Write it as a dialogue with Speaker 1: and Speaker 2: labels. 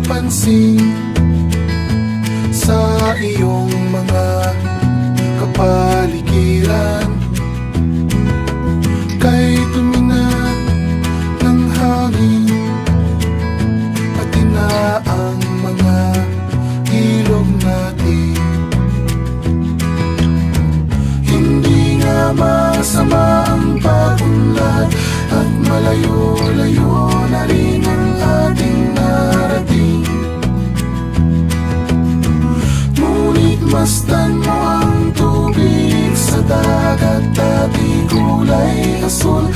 Speaker 1: napansin sa iyong mga kapaligiran. Kay tuminag ng hangin, pati na ang mga ilog natin. Hindi nga masama ang pagunlad, at malayo-layo na rin ang ating narating. Ngunit masdan mo ang tubig sa dagat, dati kulay asul,